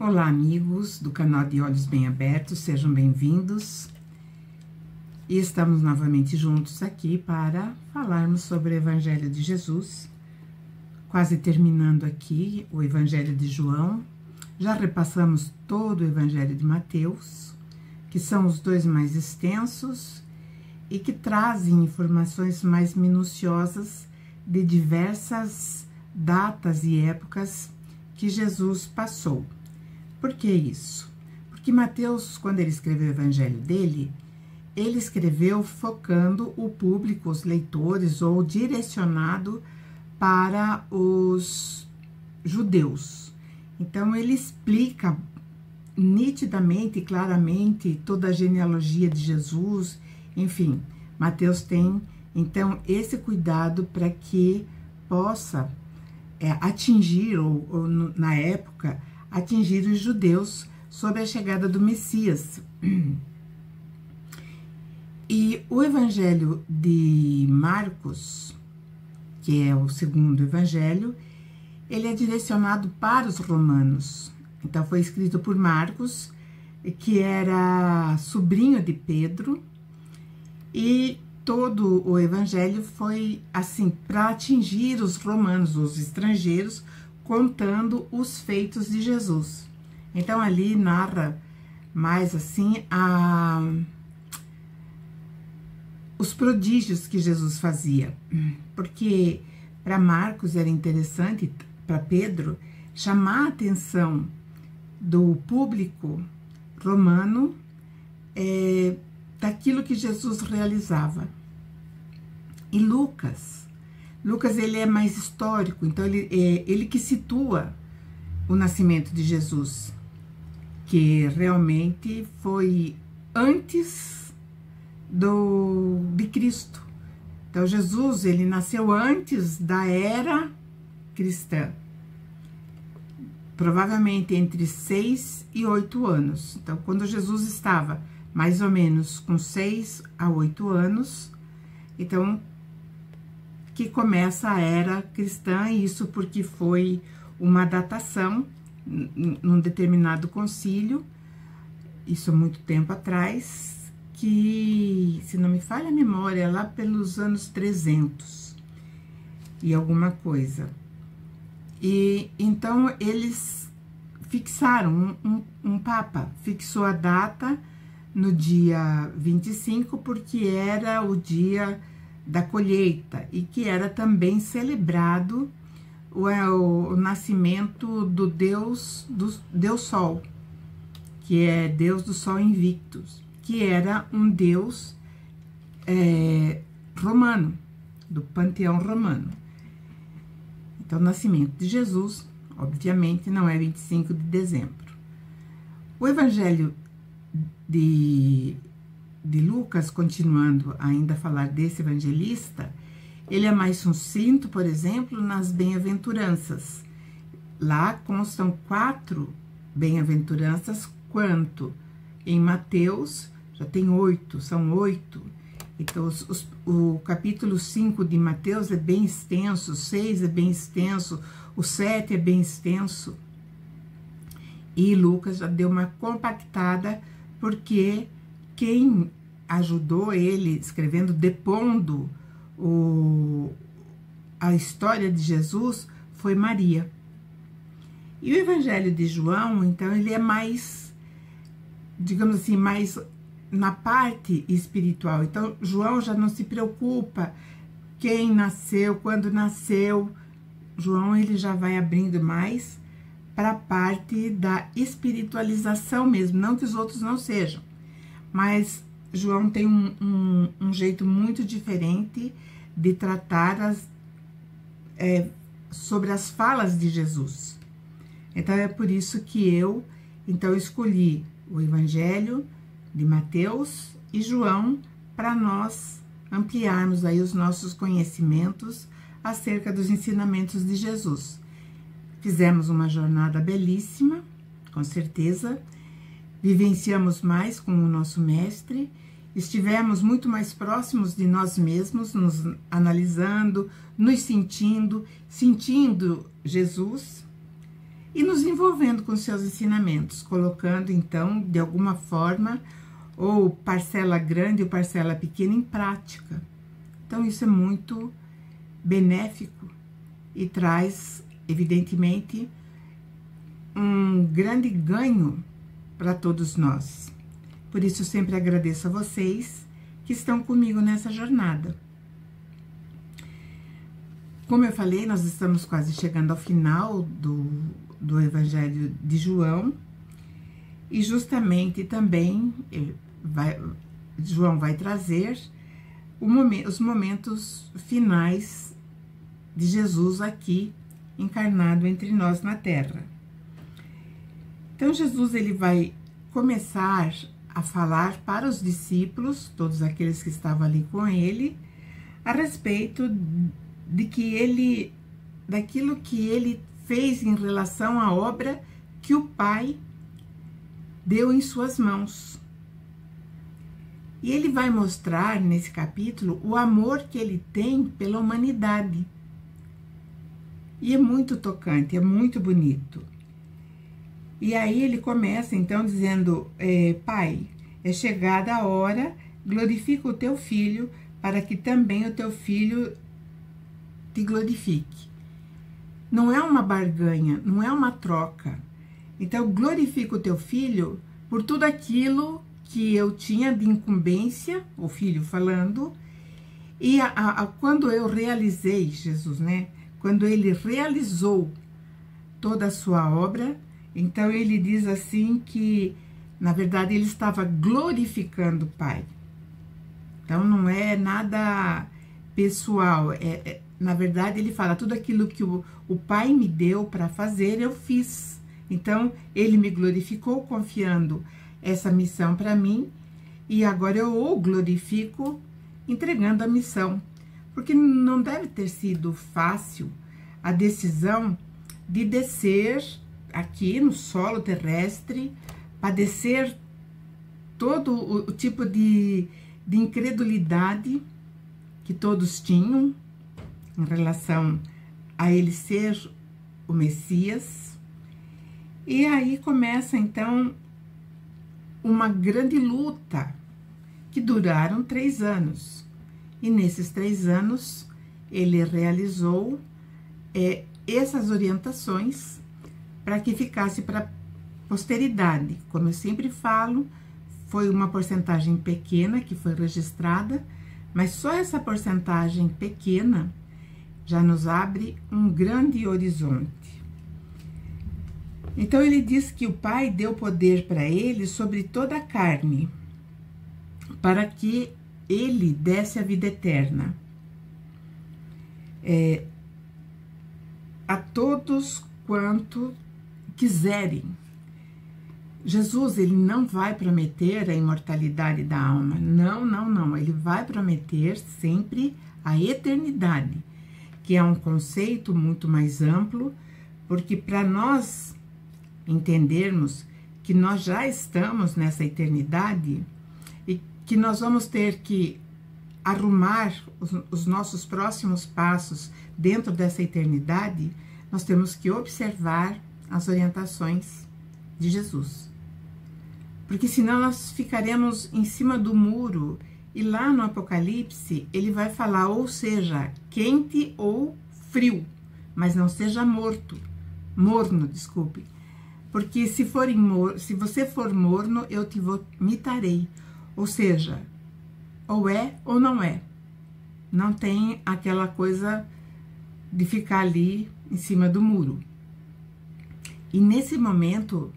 Olá, amigos do canal de Olhos Bem Abertos, sejam bem-vindos. E estamos novamente juntos aqui para falarmos sobre o Evangelho de Jesus, quase terminando aqui o Evangelho de João. Já repassamos todo o Evangelho de Mateus, que são os dois mais extensos e que trazem informações mais minuciosas de diversas datas e épocas que Jesus passou. Por que isso? Porque Mateus, quando ele escreveu o evangelho dele, ele escreveu focando o público, os leitores, ou direcionado para os judeus. Então, ele explica nitidamente e claramente toda a genealogia de Jesus, enfim, Mateus tem, então, esse cuidado para que possa atingir, ou na época, atingir os judeus sobre a chegada do Messias. E o Evangelho de Marcos, que é o segundo evangelho, ele é direcionado para os romanos. Então, foi escrito por Marcos, que era sobrinho de Pedro, e todo o evangelho foi assim, para atingir os romanos, os estrangeiros, contando os feitos de Jesus. Então, ali narra mais assim os prodígios que Jesus fazia. Porque para Marcos era interessante, para Pedro, chamar a atenção do público romano daquilo que Jesus realizava. E Lucas ele é mais histórico, então ele que situa o nascimento de Jesus, que realmente foi antes de Cristo. Então, Jesus, ele nasceu antes da era cristã, provavelmente entre 6 e 8 anos. Então, quando Jesus estava mais ou menos com 6 a 8 anos, então, que começa a era cristã, isso porque foi uma datação num determinado concílio, isso há muito tempo atrás, que, se não me falha a memória, é lá pelos anos 300 e alguma coisa. E então eles fixaram, um papa fixou a data no dia 25, porque era o dia da colheita, e que era também celebrado o nascimento do Deus Sol, que é Deus do Sol Invictus, que era um deus romano, do panteão romano. Então, o nascimento de Jesus, obviamente, não é 25 de dezembro. O Evangelho de Lucas, continuando ainda a falar desse evangelista, ele é mais sucinto, por exemplo, nas bem-aventuranças. Lá constam 4 bem-aventuranças, quanto em Mateus já tem 8, são 8. Então, o capítulo 5 de Mateus é bem extenso, o 6 é bem extenso, o 7 é bem extenso. E Lucas já deu uma compactada, porque quem ajudou ele escrevendo, depondo a história de Jesus, foi Maria. E o Evangelho de João, então, ele é mais, digamos assim, mais na parte espiritual. Então, João já não se preocupa quem nasceu, quando nasceu. João, ele já vai abrindo mais para a parte da espiritualização mesmo, não que os outros não sejam, mas João tem um jeito muito diferente de tratar sobre as falas de Jesus. Então, é por isso que eu, escolhi o Evangelho de Mateus e João, para nós ampliarmos aí os nossos conhecimentos acerca dos ensinamentos de Jesus. Fizemos uma jornada belíssima, com certeza, vivenciamos mais com o nosso mestre, estivemos muito mais próximos de nós mesmos, nos analisando, nos sentindo Jesus, e nos envolvendo com seus ensinamentos, colocando então, de alguma forma, ou parcela grande ou parcela pequena em prática. Então isso é muito benéfico e traz, evidentemente, um grande ganho para todos nós. Por isso, eu sempre agradeço a vocês que estão comigo nessa jornada. Como eu falei, nós estamos quase chegando ao final do Evangelho de João, e justamente também João vai trazer os momentos finais de Jesus aqui, encarnado entre nós na Terra. Então, Jesus ele vai começar a falar para os discípulos, todos aqueles que estavam ali com ele, a respeito daquilo que ele fez em relação à obra que o Pai deu em suas mãos. E ele vai mostrar nesse capítulo o amor que ele tem pela humanidade. E é muito tocante, é muito bonito. E aí ele começa então dizendo, Pai, é chegada a hora, glorifica o teu filho, para que também o teu filho te glorifique. Não é uma barganha, não é uma troca. Então, glorifica o teu filho por tudo aquilo que eu tinha de incumbência, o filho falando, e quando eu realizei, Jesus, né? Quando ele realizou toda a sua obra, então ele diz assim que, na verdade, ele estava glorificando o Pai. Então, não é nada pessoal, na verdade, ele fala, tudo aquilo que o Pai me deu para fazer, eu fiz. Então, ele me glorificou confiando essa missão para mim, e agora eu o glorifico entregando a missão. Porque não deve ter sido fácil a decisão de descer aqui no solo terrestre, padecer todo o tipo de incredulidade que todos tinham em relação a ele ser o Messias. E aí começa então uma grande luta que duraram 3 anos. E nesses 3 anos ele realizou essas orientações para que ficasse para a posteridade. Como eu sempre falo, foi uma porcentagem pequena que foi registrada, mas só essa porcentagem pequena já nos abre um grande horizonte. Então, ele diz que o Pai deu poder para ele sobre toda a carne, para que ele desse a vida eterna a todos quanto quiserem. Jesus, ele não vai prometer a imortalidade da alma. Não, não, não. Ele vai prometer sempre a eternidade, que é um conceito muito mais amplo, porque para nós entendermos que nós já estamos nessa eternidade e que nós vamos ter que arrumar os nossos próximos passos dentro dessa eternidade, nós temos que observar as orientações de Jesus. Porque senão nós ficaremos em cima do muro, e lá no Apocalipse ele vai falar, ou seja, quente ou frio, mas não seja morno, desculpe. Porque se você for morno, eu te vomitarei. Ou seja, ou é ou não é. Não tem aquela coisa de ficar ali em cima do muro. E nesse momento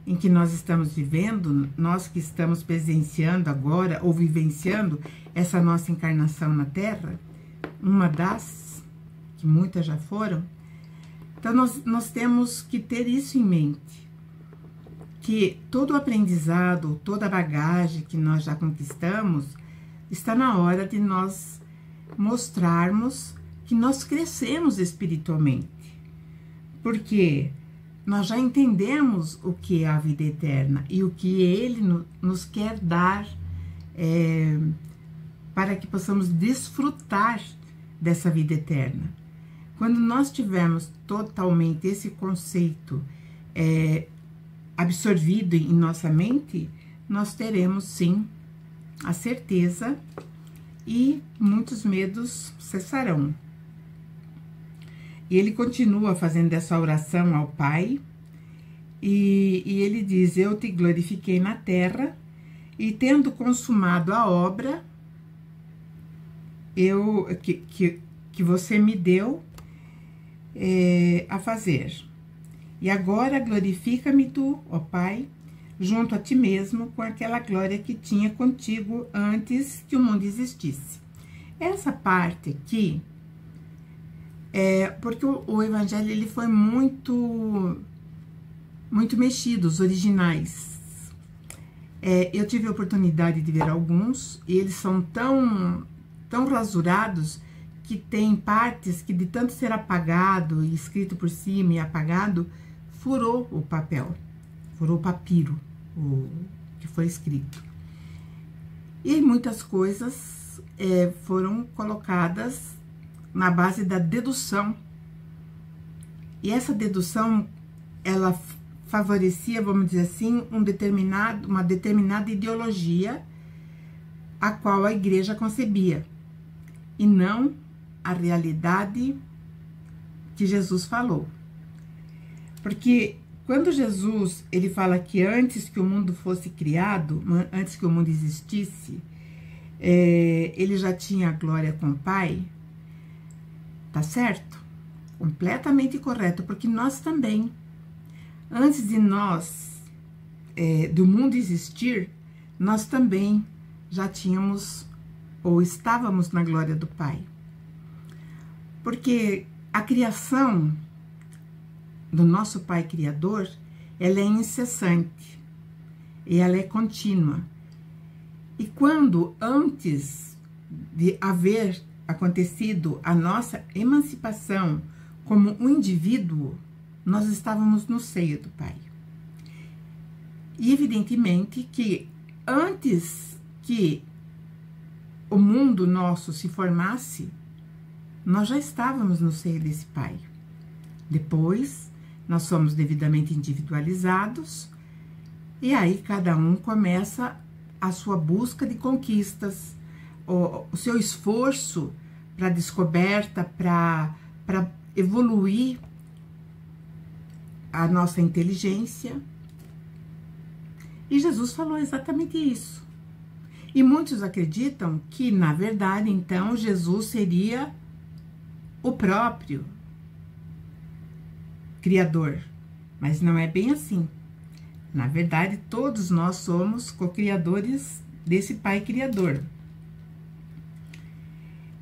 em que nós estamos vivendo, nós que estamos presenciando agora ou vivenciando essa nossa encarnação na Terra, uma das, que muitas já foram, então nós temos que ter isso em mente, que todo o aprendizado, toda a bagagem que nós já conquistamos, está na hora de nós mostrarmos que nós crescemos espiritualmente, porque nós já entendemos o que é a vida eterna e o que ele nos quer dar para que possamos desfrutar dessa vida eterna. Quando nós tivermos totalmente esse conceito absorvido em nossa mente, nós teremos sim a certeza e muitos medos cessarão. E ele continua fazendo essa oração ao Pai, e ele diz: eu te glorifiquei na terra, e tendo consumado a obra que você me deu a fazer. E agora glorifica-me tu, ó Pai, junto a ti mesmo, com aquela glória que tinha contigo antes que o mundo existisse. Essa parte aqui porque o Evangelho ele foi muito mexido, os originais. Eu tive a oportunidade de ver alguns, e eles são tão rasurados que tem partes que, de tanto ser apagado e escrito por cima e apagado, furou o papel, furou o papiro, o que foi escrito. E muitas coisas foram colocadas na base da dedução. E essa dedução, ela favorecia, vamos dizer assim, uma determinada ideologia a qual a igreja concebia, e não a realidade que Jesus falou. Porque quando Jesus, ele fala que antes que o mundo fosse criado, antes que o mundo existisse, ele já tinha a glória com o Pai, tá certo? Completamente correto, porque nós também, antes de do mundo existir, nós também já tínhamos ou estávamos na glória do Pai. Porque a criação do nosso Pai Criador, ela é incessante e ela é contínua. E quando, antes de haver acontecido a nossa emancipação como um indivíduo, nós estávamos no seio do Pai. E evidentemente que antes que o mundo nosso se formasse, nós já estávamos no seio desse Pai. Depois, nós somos devidamente individualizados, e aí cada um começa a sua busca de conquistas, o seu esforço para descoberta, para evoluir a nossa inteligência. E Jesus falou exatamente isso. E muitos acreditam que, na verdade, então, Jesus seria o próprio Criador. Mas não é bem assim. Na verdade, todos nós somos co-criadores desse Pai Criador.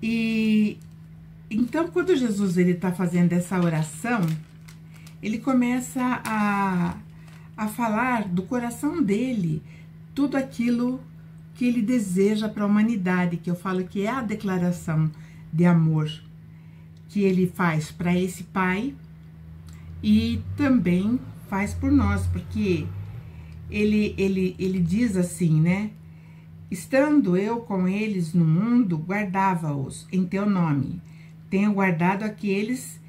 E então, quando Jesus está fazendo essa oração, ele começa a falar do coração dele, tudo aquilo que ele deseja para a humanidade, que eu falo que é a declaração de amor que ele faz para esse Pai e também faz por nós, porque ele diz assim, né? Estando eu com eles no mundo, guardava-os em teu nome. Tenho guardado aqueles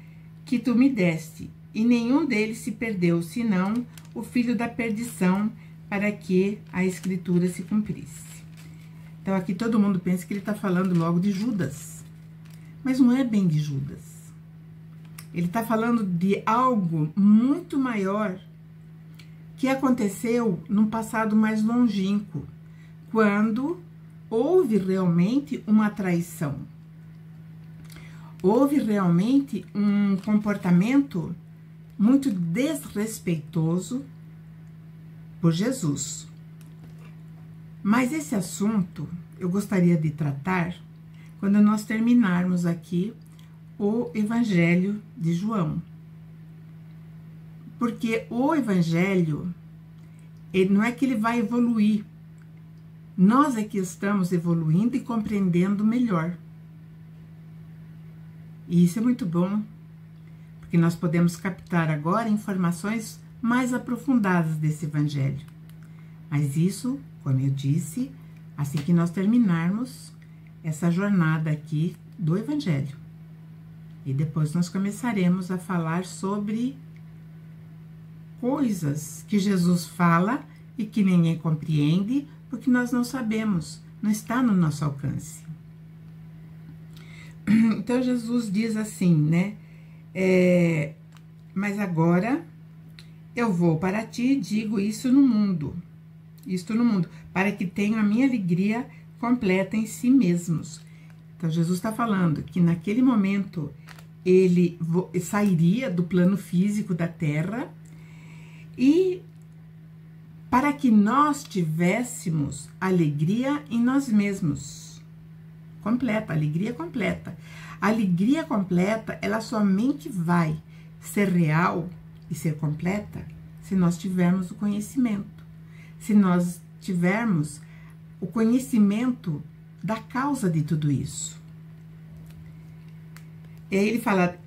que tu me deste, e nenhum deles se perdeu, senão o filho da perdição, para que a escritura se cumprisse. Então aqui todo mundo pensa que ele está falando logo de Judas, mas não é bem de Judas. Ele está falando de algo muito maior que aconteceu num passado mais longínquo, quando houve realmente uma traição. Houve realmente um comportamento muito desrespeitoso por Jesus. Mas esse assunto eu gostaria de tratar quando nós terminarmos aqui o Evangelho de João. Porque o Evangelho, ele não é que ele vai evoluir, nós é que estamos evoluindo e compreendendo melhor. E isso é muito bom, porque nós podemos captar agora informações mais aprofundadas desse Evangelho. Mas isso, como eu disse, assim que nós terminarmos essa jornada aqui do Evangelho. E depois nós começaremos a falar sobre coisas que Jesus fala e que ninguém compreende, porque nós não sabemos, não está no nosso alcance. Então Jesus diz assim, né? Mas agora eu vou para ti e digo isto no mundo, para que tenham a minha alegria completa em si mesmos. Então Jesus está falando que naquele momento ele sairia do plano físico da terra e para que nós tivéssemos alegria em nós mesmos. Completa, alegria completa. A alegria completa, ela somente vai ser real e ser completa se nós tivermos o conhecimento. Se nós tivermos o conhecimento da causa de tudo isso. E aí ele fala,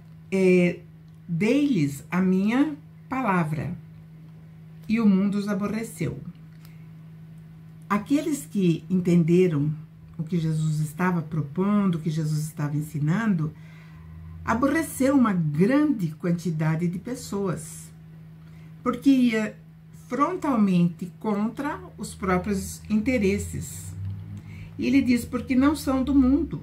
dei-lhes a minha palavra e o mundo os aborreceu. Aqueles que entenderam o que Jesus estava propondo, o que Jesus estava ensinando, aborreceu uma grande quantidade de pessoas, porque ia frontalmente contra os próprios interesses. E ele diz, porque não são do mundo.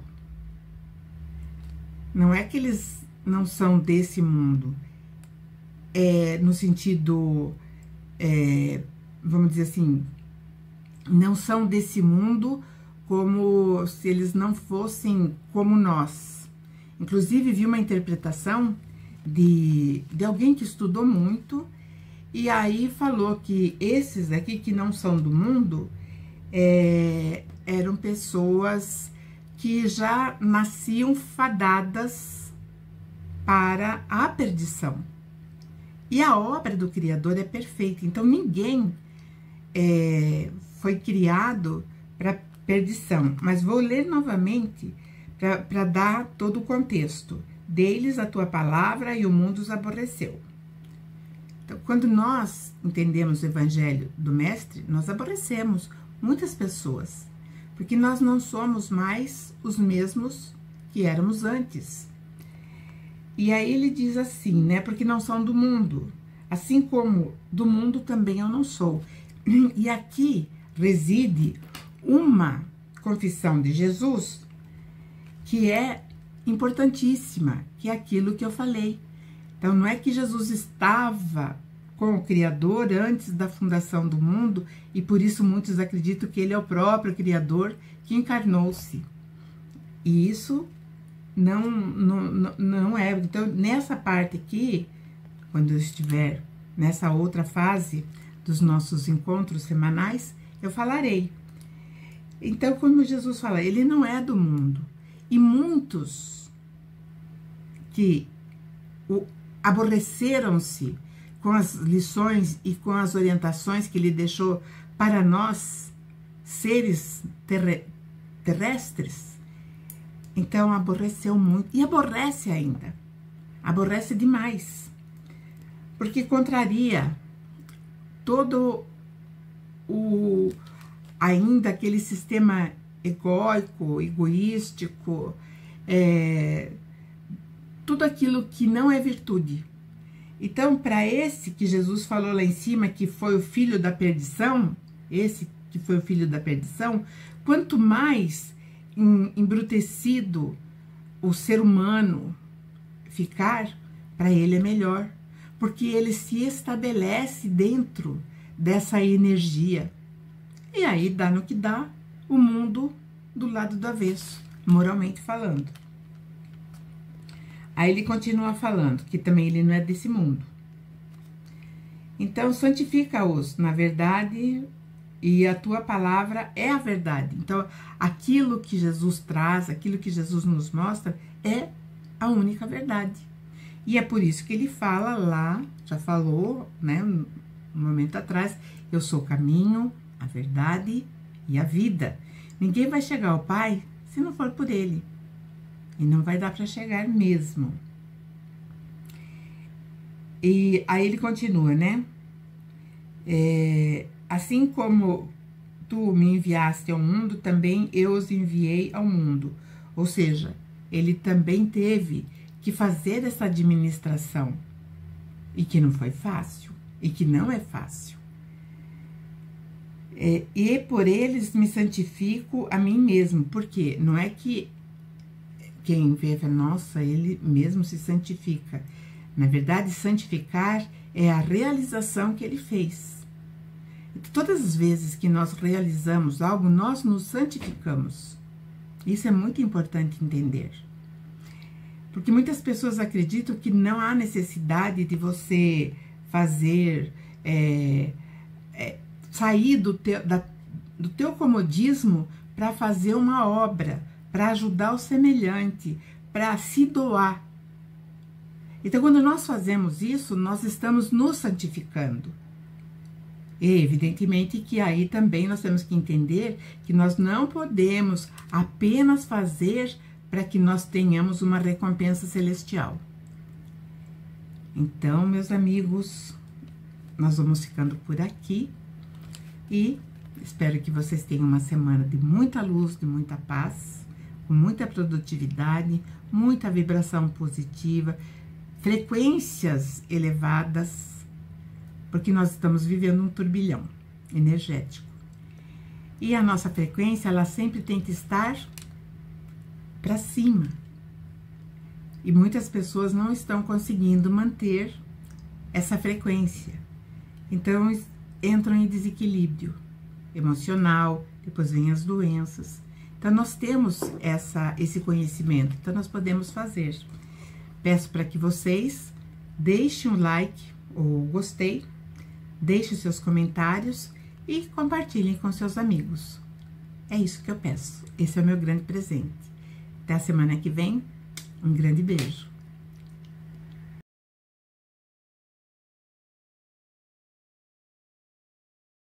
Não é que eles não são desse mundo, no sentido, vamos dizer assim, não são desse mundo como se eles não fossem como nós. Inclusive, vi uma interpretação de alguém que estudou muito, e aí falou que esses aqui que não são do mundo, eram pessoas que já nasciam fadadas para a perdição. E a obra do Criador é perfeita, então ninguém foi criado para perdição. Mas vou ler novamente para dar todo o contexto. Dei-lhes a tua palavra e o mundo os aborreceu. Então, quando nós entendemos o evangelho do Mestre, nós aborrecemos muitas pessoas, porque nós não somos mais os mesmos que éramos antes. E aí ele diz assim, né? Porque não são do mundo, assim como do mundo também eu não sou. E aqui reside uma confissão de Jesus que é importantíssima, que é aquilo que eu falei. Então, não é que Jesus estava com o Criador antes da fundação do mundo, e por isso muitos acreditam que ele é o próprio Criador que encarnou-se. E isso não é. Então, nessa parte aqui, quando eu estiver nessa outra fase dos nossos encontros semanais, eu falarei. Então, como Jesus fala, ele não é do mundo. E muitos que aborreceram-se com as lições e com as orientações que ele deixou para nós, seres terrestres, então aborreceu muito, e aborrece ainda, aborrece demais, porque contraria todo ainda aquele sistema egóico, egoístico, tudo aquilo que não é virtude. Então, para esse que Jesus falou lá em cima, que foi o filho da perdição, esse que foi o filho da perdição, quanto mais embrutecido o ser humano ficar, para ele é melhor, porque ele se estabelece dentro dessa energia. E aí dá no que dá, o mundo do lado do avesso, moralmente falando. Aí ele continua falando que também ele não é desse mundo. Então, santifica-os na verdade, e a tua palavra é a verdade. Então, aquilo que Jesus traz, aquilo que Jesus nos mostra, é a única verdade. E é por isso que ele fala lá, já falou, né, um momento atrás, eu sou o caminho, a verdade e a vida. Ninguém vai chegar ao Pai se não for por ele. E não vai dar para chegar mesmo. E aí ele continua, né? Assim como tu me enviaste ao mundo, também eu os enviei ao mundo. Ou seja, ele também teve que fazer essa administração, e que não foi fácil, e que não é fácil. E por eles me santifico a mim mesmo, porque não é que quem vê, nossa, ele mesmo se santifica. Na verdade, santificar é a realização que ele fez. Todas as vezes que nós realizamos algo, nós nos santificamos. Isso é muito importante entender. Porque muitas pessoas acreditam que não há necessidade de você fazer, sair do teu comodismo para fazer uma obra, para ajudar o semelhante, para se doar. Então, quando nós fazemos isso, nós estamos nos santificando. E, evidentemente, que aí também nós temos que entender que nós não podemos apenas fazer para que nós tenhamos uma recompensa celestial. Então, meus amigos, nós vamos ficando por aqui e espero que vocês tenham uma semana de muita luz, de muita paz, com muita produtividade, muita vibração positiva, frequências elevadas, porque nós estamos vivendo um turbilhão energético. E a nossa frequência, ela sempre tem que estar para cima. E muitas pessoas não estão conseguindo manter essa frequência. Então, entram em desequilíbrio emocional, depois vêm as doenças. Então, nós temos esse conhecimento, então nós podemos fazer. Peço para que vocês deixem um like ou gostei, deixem seus comentários e compartilhem com seus amigos. É isso que eu peço. Esse é o meu grande presente. Até a semana que vem. Um grande beijo.